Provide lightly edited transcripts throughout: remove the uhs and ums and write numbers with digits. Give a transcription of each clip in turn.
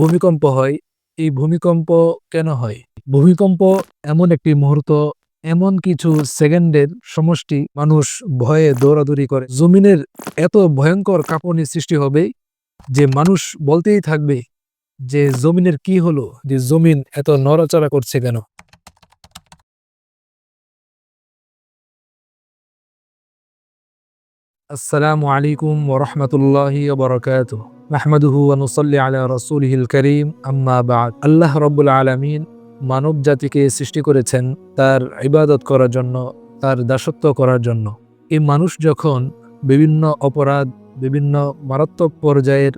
ভূমিকম্প হয়। এই ভূমিকম্প কেন হয়? ভূমিকম্প এমন একটি মুহূর্ত, এমন কিছু সেকেন্ডের সমষ্টি, মানুষ ভয়ে দৌড়াদৌড়ি করে। জমিনের এত ভয়ঙ্কর কাঁপুনি সৃষ্টি হবে যে মানুষ বলতেই থাকবে যে জমিনের কি হলো, যে জমিন এত নড়াচড়া করছে কেন। আসসালামু আলাইকুম ওয়া রাহমাতুল্লাহি ওয়া বারাকাতুহু। নাহমাদুহু ওয়া নুসাল্লি আলা রাসূলিহিল কারীম, আম্মা বা'দ। আল্লাহ রাব্বুল আলামিন মানব জাতিকে সৃষ্টি করেছেন তার ইবাদত করার জন্য, তার দাসত্ব করার জন্য। এই মানুষ যখন বিভিন্ন অপরাধ, বিভিন্ন মারাত্মক পর্যায়ের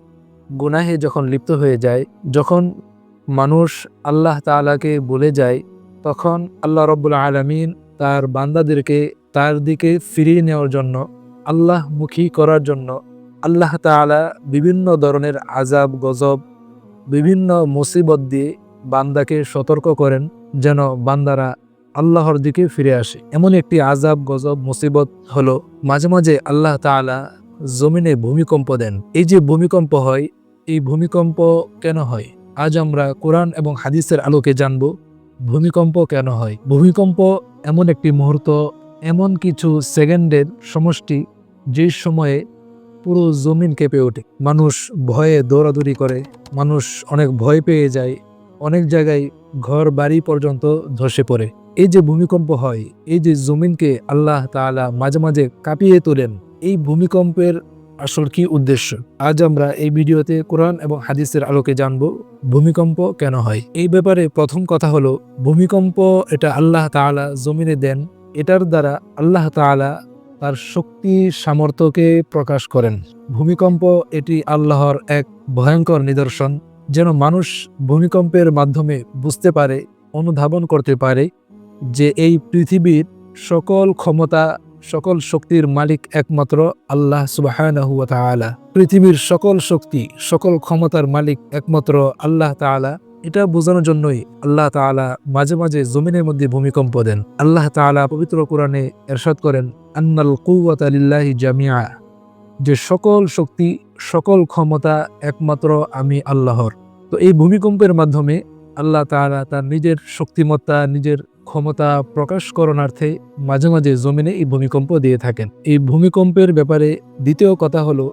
গুনাহে যখন লিপ্ত হয়ে যায়, যখন মানুষ আল্লাহ তাআলাকে ভুলে যায়, তখন আল্লাহ রাব্বুল আলামিন তার বান্দাদেরকে তার দিকে ফিরিয়ে নেওয়ার জন্য, আল্লাহমুখী করার জন্য আল্লাহ তাআলা বিভিন্ন ধরনের আযাব গজব, বিভিন্ন মুসিবত দিয়ে বান্দাকে সতর্ক করেন যেন বান্দারা আল্লাহর দিকে ফিরে আসে। এমন একটি আযাব গজব মুসিবত হলো, মাঝে মাঝে আল্লাহ তাআলা জমিনে ভূমিকম্প দেন। এই যে ভূমিকম্প হয়, এই ভূমিকম্প কেন হয়? আজ আমরা কোরআন এবং হাদিসের আলোকে জানব ভূমিকম্প কেন হয়। ভূমিকম্প এমন একটি মুহূর্ত, এমন কিছু সেকেন্ডের সমষ্টি, যে সময়ে পুরো জমিন কেঁপে ওঠে। মানুষ ভয়ে দৌড়াদৌড়ি করে, মানুষ অনেক ভয় পেয়ে যায়, অনেক জায়গায় ঘর বাড়ি পর্যন্ত ধসে পড়ে। এই যে ভূমিকম্প হয়, এই যে জমিনকে আল্লাহ তাআলা মাঝে মাঝে কাঁপিয়ে তোলেন, এই ভূমিকম্পের আসল কি উদ্দেশ্য? আজ আমরা এই ভিডিওতে কোরআন এবং হাদিসের আলোকে জানব ভূমিকম্প কেন হয়। এই ব্যাপারে প্রথম কথা হলো, ভূমিকম্প এটা আল্লাহ তাআলা জমিনে দেন। এটার দ্বারা আল্লাহ তাআলা তার শক্তি সামর্থ্যকে প্রকাশ করেন। ভূমিকম্প এটি আল্লাহর এক ভয়ঙ্কর নিদর্শন, যেন মানুষ ভূমিকম্পের মাধ্যমে বুঝতে পারে, অনুধাবন করতে পারে যে এই পৃথিবীর সকল ক্ষমতা, সকল শক্তির মালিক একমাত্র আল্লাহ সুবহানাহু ওয়া তাআলা। পৃথিবীর সকল শক্তি, সকল ক্ষমতার মালিক একমাত্র আল্লাহ তাআলা। এটা বোঝানোর জন্যই আল্লাহ তাআলা মাঝে মাঝে জমিনের মধ্যে ভূমিকম্প দেন। আল্লাহ তাআলা পবিত্র কোরআনে ইরশাদ করেন, আন্নাল কুওয়াতা লিল্লাহি জামিআ, যে সকল শক্তি, সকল ক্ষমতা একমাত্র আমি আল্লাহর। তো এই ভূমিকম্পের মাধ্যমে আল্লাহ তাআলা তার নিজের শক্তিমত্তা, নিজের ক্ষমতা প্রকাশ করণার্থে মাঝে মাঝে জমিনে এই ভূমিকম্প দিয়ে থাকেন। এই ভূমিকম্পের ব্যাপারে দ্বিতীয় কথা হলো,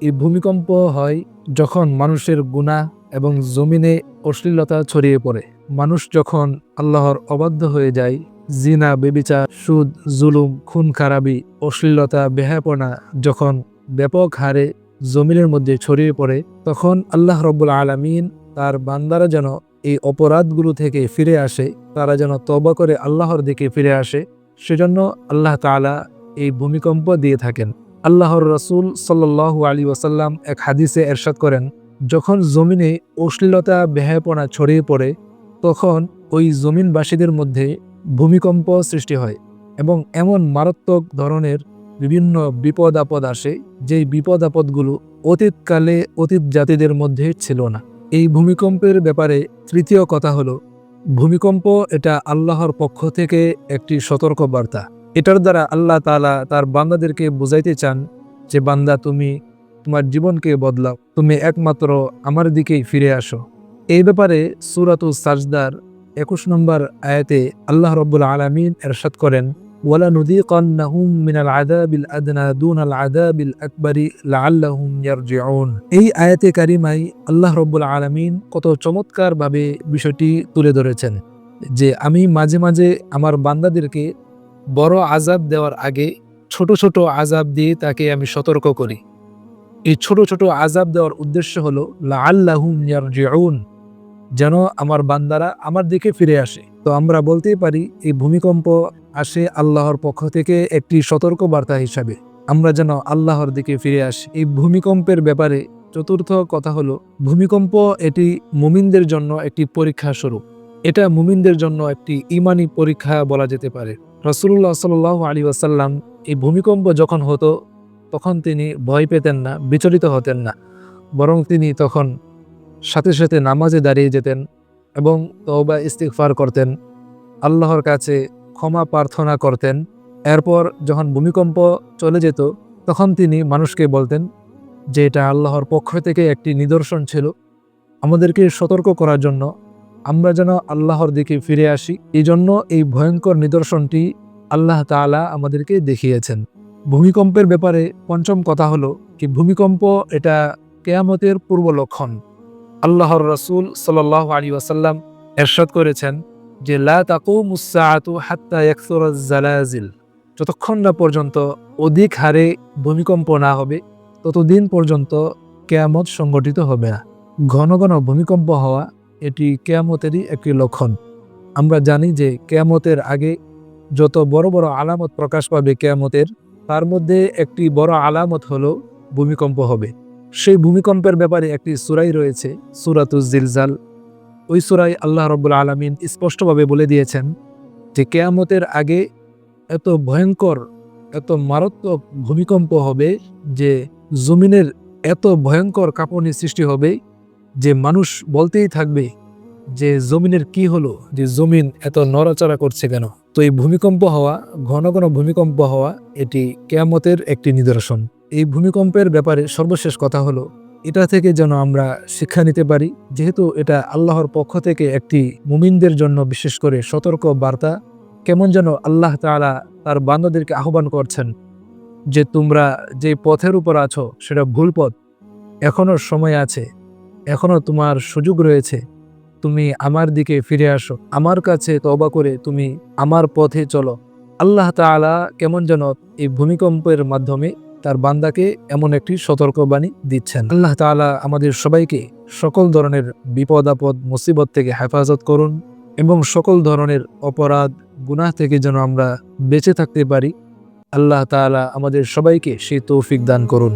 এই ভূমিকম্প হয় যখন মানুষের গুনাহ এবং জমিনে অশ্লীলতা ছড়িয়ে পড়ে। মানুষ যখন আল্লাহর অবাধ্য হয়ে যায়, জিনা, বেবিচার, সুদ, জুলুম, খুন খারাবি, অশ্লীলতা, বেহায়াপনা যখন ব্যাপক হারে জমিনের মধ্যে ছড়িয়ে পড়ে, তখন আল্লাহ রাব্বুল আলামিন তার বান্দারা যেন এই অপরাধগুলো থেকে ফিরে আসে, তারা যেন তওবা করে আল্লাহর দিকে ফিরে আসে, সেজন্য আল্লাহ তাআলা এই ভূমিকম্প দিয়ে থাকেন। আল্লাহর রাসূল সাল্লাল্লাহু আলাইহি ওয়াসাল্লাম এক হাদিসে ইরশাদ করেন, যখন জমিনে অশ্লীলতা, বেহায়াপনা ছড়িয়ে পড়ে, তখন ওই জমিনবাসীদের মধ্যে ভূমিকম্প সৃষ্টি হয় এবং এমন মারাত্মক ধরনের বিভিন্ন বিপদ আপদ আসে, যেই বিপদ আপদগুলো অতীতকালে অতীত জাতিদের মধ্যে ছিল না। এই ভূমিকম্পের ব্যাপারে তৃতীয় কথা হলো, ভূমিকম্প এটা আল্লাহর পক্ষ থেকে একটি সতর্ক বার্তা। এটার দ্বারা আল্লাহ তাআলা তার বান্দাদেরকে বুঝাইতে চান যে, বান্দা তুমি তোমার জীবনকে বদলাও, তুমি একমাত্র আমার দিকেই ফিরে আসো। এই ব্যাপারে সূরাতুস সাজদার 21 নম্বর আয়াতে আল্লাহ রাব্বুল আলামিন ইরশাদ করেন, ওয়ালানুযীকান্নাহুম মিনাল আযাবিল আদনা দুনাল আযাবিল আকবারি লাআল্লাহুম ইয়ারজিউন। এই আয়াতে কারিমায় আল্লাহ রাব্বুল আলামিন কত চমৎকারভাবে বিষয়টি তুলে ধরেছেন যে, আমি মাঝে মাঝে আমার বান্দাদেরকে বড় আযাব দেওয়ার আগে ছোট ছোট আযাব দিয়ে তাকে আমি সতর্ক করি। এই ছোট ছোট আযাব দেওয়ার উদ্দেশ্য হলো লাআল্লাহুম ইয়ারজিউন, যেন আমার বান্দারা আমার দিকে ফিরে আসে। তো আমরা বলতেই পারি, এই ভূমিকম্প আসে আল্লাহর পক্ষ থেকে একটি সতর্ক বার্তা হিসাবে, আমরা যেন আল্লাহর দিকে ফিরে আসি। এই ভূমিকম্পের ব্যাপারে চতুর্থ কথা হলো, ভূমিকম্প এটি মুমিনদের জন্য একটি পরীক্ষা স্বরূপ। এটা মুমিনদের জন্য একটি ঈমানি পরীক্ষা বলা যেতে পারে। রাসূলুল্লাহ সাল্লাল্লাহু আলাইহি ওয়াসাল্লাম এই ভূমিকম্প যখন হতো, তখন তিনি ভয় পেতেন না, বিচলিত হতেন না, বরং তিনি তখন সাথে সাথে নামাজে দাঁড়িয়ে যেতেন এবং তওবা ইস্তিগফার করতেন, আল্লাহর কাছে ক্ষমা প্রার্থনা করতেন। এরপর যখন ভূমিকম্প চলে যেত, তখন তিনি মানুষকে বলতেন যে এটা আল্লাহর পক্ষ থেকে একটি নিদর্শন ছিল, আমাদেরকে সতর্ক করার জন্য আমরা যেন আল্লাহর দিকে ফিরে আসি। এই জন্য এই ভয়ঙ্কর নিদর্শনটি আল্লাহ তাআলা আমাদেরকে দেখিয়েছেন। ভূমিকম্পের ব্যাপারে পঞ্চম কথা হলো কি ভূমিকম্প এটা কেয়ামতের পূর্ব লক্ষণ। আল্লাহর রাসূল সাল্লাল্লাহু আলাইহি ওয়াসাল্লাম ইরশাদ করেছেন যে লা তাকুমুস সাআতু হাত্তা ইয়াকসুরাজ জালাজিল, যতক্ষণ না পর্যন্ত অধিক হারে ভূমিকম্প না হবে ততদিন পর্যন্ত কেয়ামত সংঘটিত হবে না। ঘন ঘন ভূমিকম্প হওয়া এটি কেয়ামতেরই একটি লক্ষণ। আমরা জানি যে কেয়ামতের আগে যত বড় বড় আলামত প্রকাশ পাবে কেয়ামতের, তার মধ্যে একটি বড় আলামত হলো ভূমিকম্প হবে। সেই ভূমিকম্পের ব্যাপারে একটি সূরাই রয়েছে, সূরাতুজ জিলজাল। ওই সূরায় আল্লাহ রাব্বুল আলামিন স্পষ্টভাবে বলে দিয়েছেন যে কেয়ামতের আগে এত ভয়ঙ্কর, এত মারাত্মক ভূমিকম্প হবে যে জমিনের এত ভয়ঙ্কর কাঁপুনি সৃষ্টি হবে যে মানুষ বলতেই থাকবে যে জমিনের কি হলো, যে জমিন এত নড়াচড়া করছে কেন। তো এই ভূমিকম্প হওয়া, ঘন ঘন ভূমিকম্প হওয়া এটি কেয়ামতের একটি নিদর্শন। এই ভূমিকম্পের ব্যাপারে সর্বশেষ কথা হলো এটা থেকে যেন আমরা শিক্ষা নিতে পারি, যেহেতু এটা আল্লাহর পক্ষ থেকে একটি মুমিনদের জন্য বিশেষ করে সতর্ক বার্তা। কেমন যেন আল্লাহ তাআলা তার বান্দাদেরকে আহ্বান করছেন যে তোমরা যে পথের উপর আছো সেটা ভুল পথ, এখনো সময় আছে, এখনো তোমার সুযোগ রয়েছে, তুমি আমার দিকে ফিরে আসো, আমার কাছে তওবা করে তুমি আমার পথে চলো। আল্লাহ তাআলা কেমন যেন এই ভূমিকম্পের মাধ্যমে তার বান্দাকে এমন একটি সতর্কবাণী দিচ্ছেন। আল্লাহ তাআলা আমাদের সবাইকে সকল ধরনের বিপদ আপদ মুসিবত থেকে হেফাজত করুন এবং সকল ধরনের অপরাধ গুনাহ থেকে যেন আমরা বেঁচে থাকতে পারি। আল্লাহ তাআলা আমাদের সবাইকে সেই তৌফিক দান করুন।